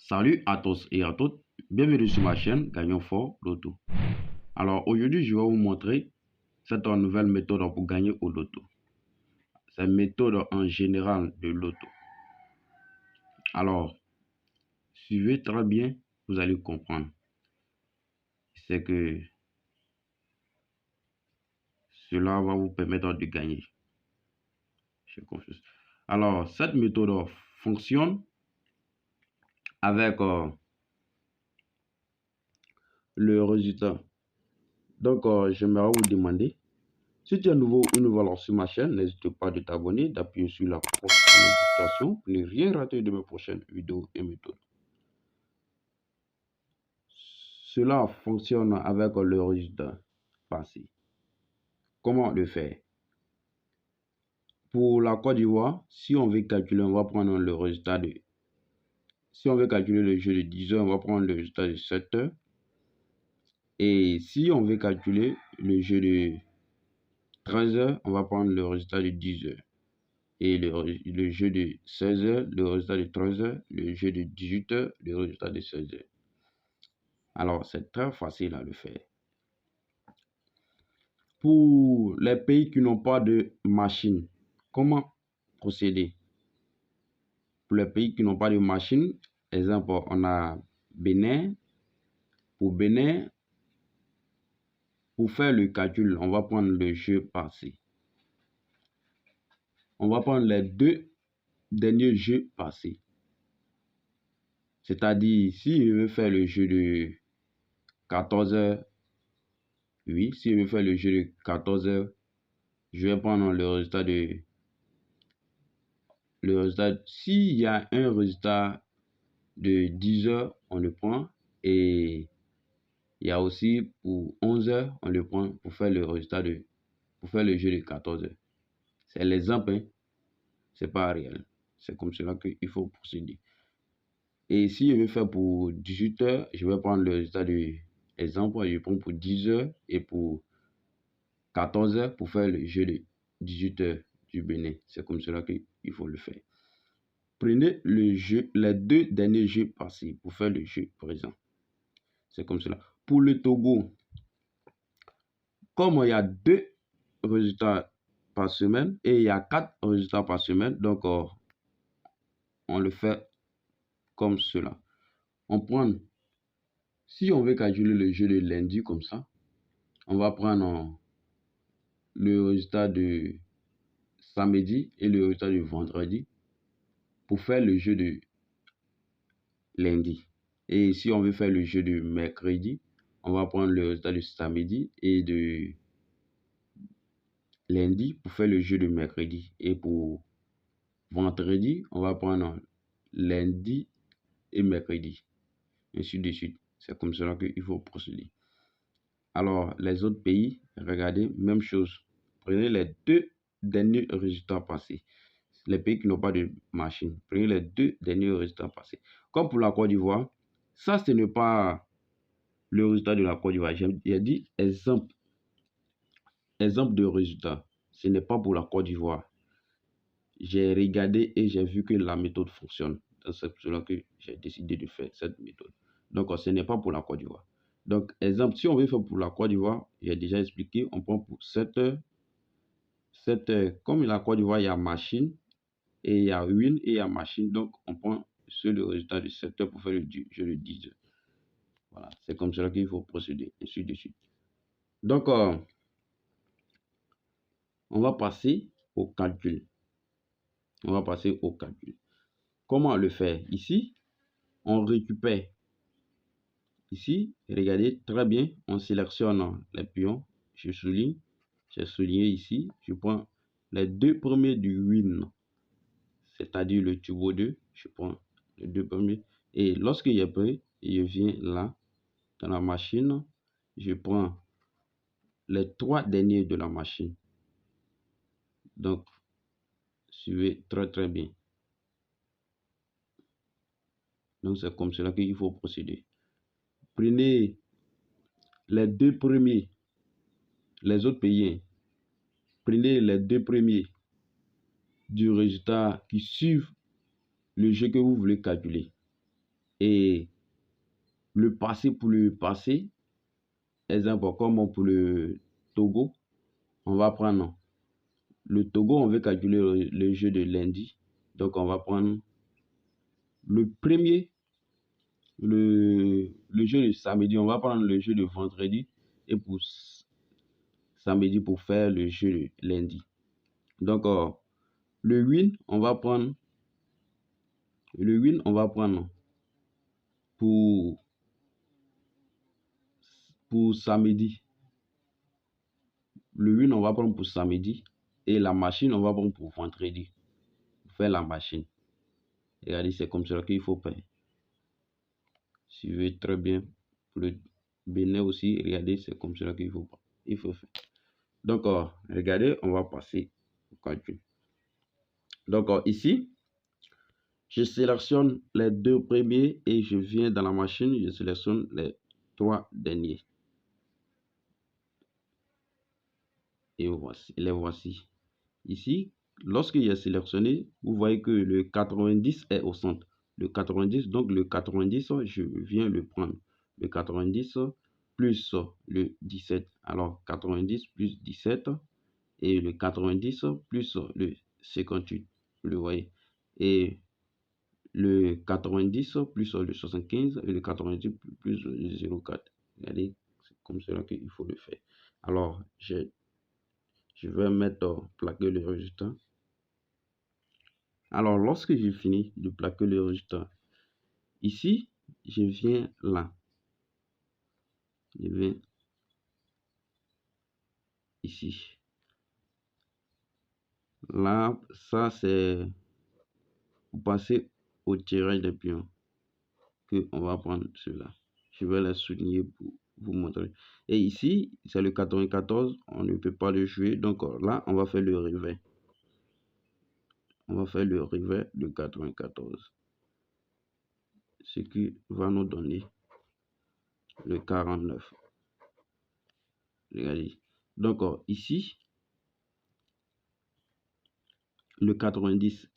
Salut à tous et à toutes, bienvenue sur ma chaîne Gagnons Fort Loto. Alors aujourd'hui, je vais vous montrer cette nouvelle méthode pour gagner au loto. C'est une méthode en général de loto. Alors, suivez très bien, vous allez comprendre. C'est que cela va vous permettre de gagner. Je confie. Alors, cette méthode fonctionne avec le résultat. Donc, j'aimerais vous demander, si tu es nouveau ou nouvelle sur ma chaîne, n'hésite pas de t'abonner, d'appuyer sur la cloche de notification pour ne rien rater de mes prochaines vidéos et méthodes. Cela fonctionne avec le résultat passé. Comment le faire? Pour la Côte d'Ivoire, si on veut calculer, on va prendre le résultat de... Si on veut calculer le jeu de 10 heures, on va prendre le résultat de 7 heures. Et si on veut calculer le jeu de 13 heures, on va prendre le résultat de 10 heures. Et le jeu de 16 heures, le résultat de 13 heures, le jeu de 18 heures, le résultat de 16 heures. Alors, c'est très facile à le faire. Pour les pays qui n'ont pas de machine, comment procéder? Pour les pays qui n'ont pas de machine, exemple, on a Bénin. Pour Bénin, pour faire le calcul, on va prendre le jeu passé. On va prendre les deux derniers jeux passés. C'est-à-dire, si je veux faire le jeu de 14 heures, oui, si je veux faire le jeu de 14 heures, je vais prendre le résultat de... S'il y a un résultat de 10 heures, on le prend. Et il y a aussi pour 11 heures, on le prend pour faire le résultat de... Pour faire le jeu de 14 heures. C'est l'exemple, hein? C'est pas réel. C'est comme cela qu'il faut procéder. Et si je veux faire pour 18 heures, je vais prendre le résultat de exemple. Je prends pour 10 heures et pour 14 heures pour faire le jeu de 18 heures du Bénin. C'est comme cela qu'il faut le faire. Prenez le jeu, les deux derniers jeux passés pour faire le jeu présent. C'est comme cela. Pour le Togo, comme il y a 2 résultats par semaine et il y a 4 résultats par semaine, donc on le fait comme cela. On prend, si on veut calculer le jeu de lundi comme ça, on va prendre le résultat de samedi et le résultat de vendredi pour faire le jeu de lundi. Et si on veut faire le jeu de mercredi, on va prendre le résultat de samedi et de lundi pour faire le jeu de mercredi. Et pour vendredi, on va prendre lundi et mercredi. Ainsi de suite. C'est comme cela qu'il faut procéder. Alors, les autres pays, regardez, même chose. Prenez les deux derniers résultats passés. Les pays qui n'ont pas de machine, prenez les deux derniers résultats passés. Comme pour la Côte d'Ivoire, ça, ce n'est pas le résultat de la Côte d'Ivoire. J'ai dit exemple de résultat. Ce n'est pas pour la Côte d'Ivoire. J'ai regardé et j'ai vu que la méthode fonctionne. C'est pour cela que j'ai décidé de faire cette méthode. Donc, ce n'est pas pour la Côte d'Ivoire. Donc, exemple, si on veut faire pour la Côte d'Ivoire, j'ai déjà expliqué, on prend pour 7 heures. 7 heures. Comme la Côte d'Ivoire, il y a machine, et il y a win, et il y a machine. Donc, on prend le résultat de 7 heures pour faire le jeu de 10 heures. Voilà, c'est comme cela qu'il faut procéder, ainsi de suite. Donc, on va passer au calcul. On va passer au calcul. Comment le faire? Ici, on récupère. Ici, regardez très bien, on sélectionne les pions. Je souligne. J'ai souligné ici. Je prends les deux premiers du win, c'est-à-dire le turbo 2. Je prends les deux premiers. Et lorsque j'ai pris, je viens là, dans la machine. Je prends les 3 derniers de la machine. Donc, suivez très bien. Donc, c'est comme cela qu'il faut procéder. Prenez les deux premiers, les autres pays. Prenez les deux premiers du résultat qui suivent le jeu que vous voulez calculer. Et le passé pour le passé, exemple comme pour le Togo, on va prendre le Togo, on veut calculer le jeu de lundi. Donc on va prendre le premier, le jeu de samedi, on va prendre le jeu de vendredi et pour samedi pour faire le jeu de lundi. Donc le win, on va prendre pour samedi. Le win, on va prendre pour samedi et la machine, on va prendre pour vendredi. Pour faire la machine. Regardez, c'est comme ça qu'il faut faire. Suivez très bien. Pour le Bénin aussi, regardez, c'est comme ça qu'il faut faire. Donc, regardez, on va passer au calcul. Donc, ici, je sélectionne les 2 premiers et je viens dans la machine, je sélectionne les 3 derniers. Et voici, les voici. Ici, lorsque j'ai sélectionné, vous voyez que le 90 est au centre. Le 90, donc le 90, je viens le prendre. Le 90 plus le 17. Alors, 90 plus 17 et le 90 plus le 58. Vous le voyez. Et le 90 plus le 75 et le 90 plus le 0,4. Regardez, c'est comme cela qu'il faut le faire. Alors, je vais mettre plaquer le résultat. Alors, lorsque j'ai fini de plaquer le résultat, ici, je viens là. Je viens ici. Là, ça c'est pour passer au tirage des pions que on va prendre cela. Je vais les souligner pour vous montrer. Et ici, c'est le 94. On ne peut pas le jouer. Donc là, on va faire le revers. On va faire le revers de 94. Ce qui va nous donner le 49. Regardez. Donc ici, le 90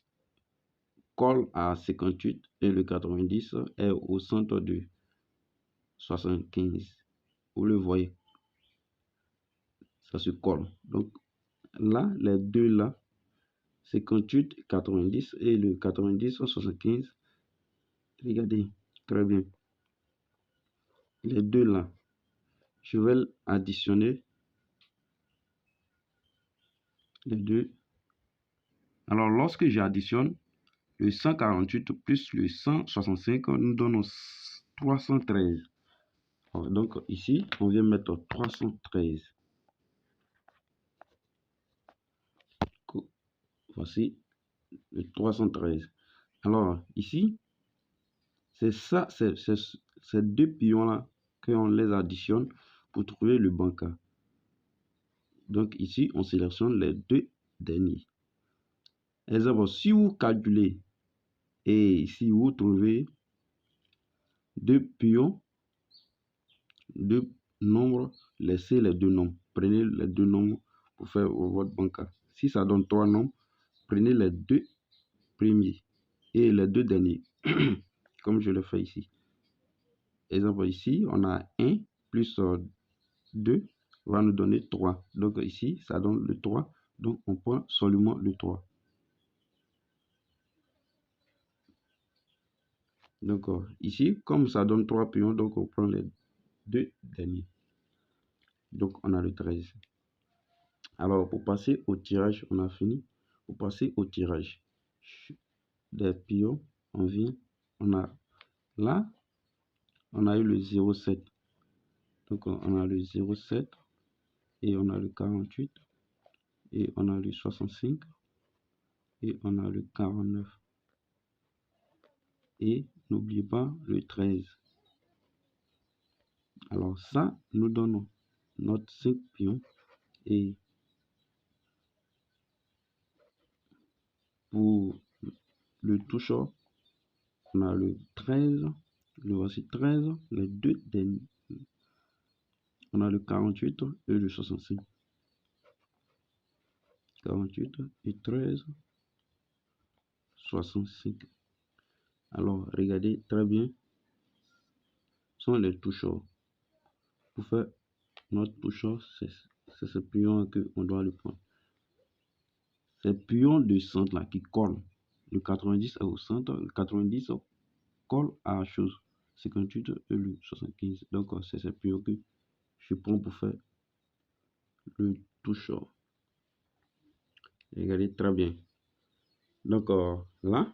colle à 58 et le 90 est au centre de 75. Vous le voyez, ça se colle. Donc là, les deux là, 58, 90 et le 90, 75. Regardez, très bien. Les deux là, je vais additionner les deux. Alors, lorsque j'additionne, le 148 plus le 165 nous donne 313. Donc ici, on vient mettre 313. Voici le 313. Alors ici, c'est ça, c'est ces deux pions-là qu'on les additionne pour trouver le banca. Donc ici, on sélectionne les deux derniers. Exemple, si vous calculez et si vous trouvez deux pions, deux nombres, laissez les deux nombres. Prenez les deux nombres pour faire votre banca. Si ça donne 3 nombres, prenez les deux premiers et les deux derniers, comme je le fais ici. Exemple, ici, on a 1 plus 2 va nous donner 3. Donc ici, ça donne le 3. Donc on prend seulement le 3. Donc ici, comme ça donne 3 pions, donc on prend les deux derniers. Donc on a le 13. Alors pour passer au tirage, on a fini. Pour passer au tirage des pions, on vient, on a là, on a eu le 0,7. Donc on a le 0,7 et on a le 48 et on a le 65 et on a le 49. Et n'oubliez pas le 13. Alors ça nous donne notre 5 pions et pour le toucheur, on a le 13, le voici 13, les deux derniers. On a le 48 et le 65. 48 et 13, 65. Alors regardez très bien. sont les toucheurs. Pour faire notre toucheur, c'est ce pion qu'on doit le prendre. Ces pions de centre là qui collent. Le 90 est au centre, le 90 colle à la chose. 58 et le 75. Donc c'est ces pions que je prends pour faire le toucheur. Regardez très bien. Donc là,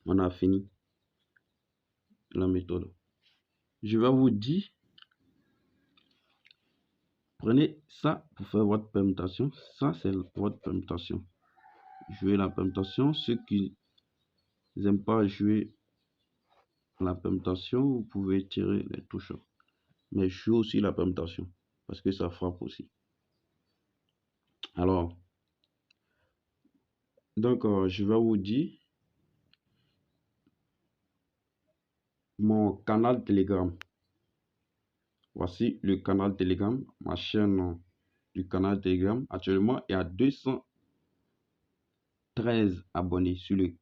on a fini la méthode. Je vais vous dire, prenez ça pour faire votre permutation. Ça, c'est votre permutation. Jouez la permutation. Ceux qui n'aiment pas jouer la permutation, vous pouvez tirer les toucheurs. Mais jouez aussi la permutation parce que ça frappe aussi. Alors, donc, je vais vous dire mon canal Telegram. Voici le canal Telegram, ma chaîne du canal Telegram. Actuellement, il y a 213 abonnés sur le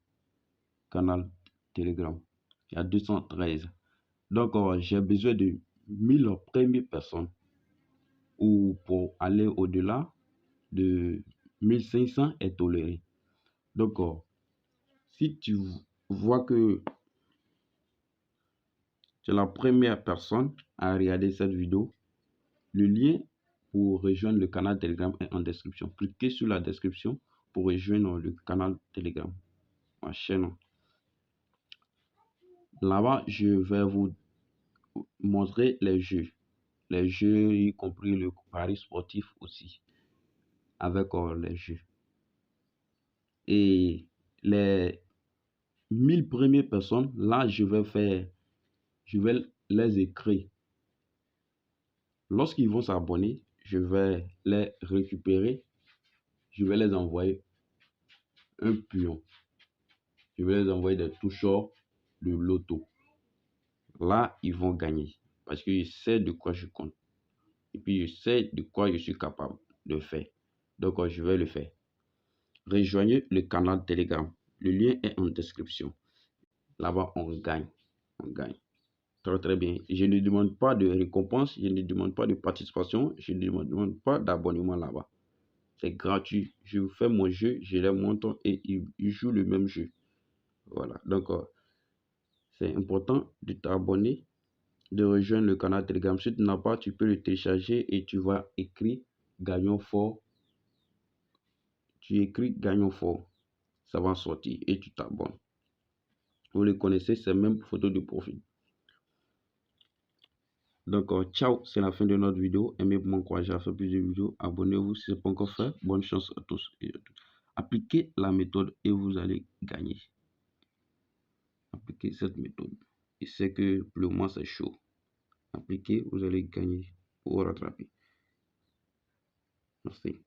canal Telegram. Il y a 213. Donc, j'ai besoin de 1000 premières personnes. Ou pour aller au-delà de 1500 est toléré. Donc, si tu vois que tu es la première personne à regarder cette vidéo, le lien pour rejoindre le canal Telegram est en description. Cliquez sur la description pour rejoindre le canal Telegram, ma chaîne. Là-bas, je vais vous montrer les jeux, y compris le pari sportif aussi, avec les jeux. Et les 1000 premières personnes, là, je vais les écrire. Lorsqu'ils vont s'abonner, je vais les récupérer. Je vais les envoyer un pion. Je vais les envoyer des toucheurs de loto. Là, ils vont gagner parce que je sais de quoi je compte. Et puis, je sais de quoi je suis capable de faire. Donc, je vais le faire. Rejoignez le canal Telegram. Le lien est en description. Là-bas, on gagne. On gagne. Très, très bien. Je ne demande pas de récompense. Je ne demande pas de participation. Je ne demande pas d'abonnement là-bas. C'est gratuit. Je fais mon jeu, je les montre et ils jouent le même jeu. Voilà. Donc, c'est important de t'abonner, de rejoindre le canal Telegram. Si tu n'as pas, tu peux le télécharger et tu vas écrire Gagnons fort. Tu écris Gagnons fort. Ça va sortir et tu t'abonnes. Vous le connaissez, c'est même photo de profil. Donc, ciao, c'est la fin de notre vidéo. Aimez-vous m'encourager à faire plus de vidéos. Abonnez-vous si ce n'est pas encore fait. Bonne chance à tous et à toutes. Appliquez la méthode et vous allez gagner. Appliquez cette méthode. Et c'est que pour le moment, c'est chaud. Appliquez, vous allez gagner ou rattraper. Merci.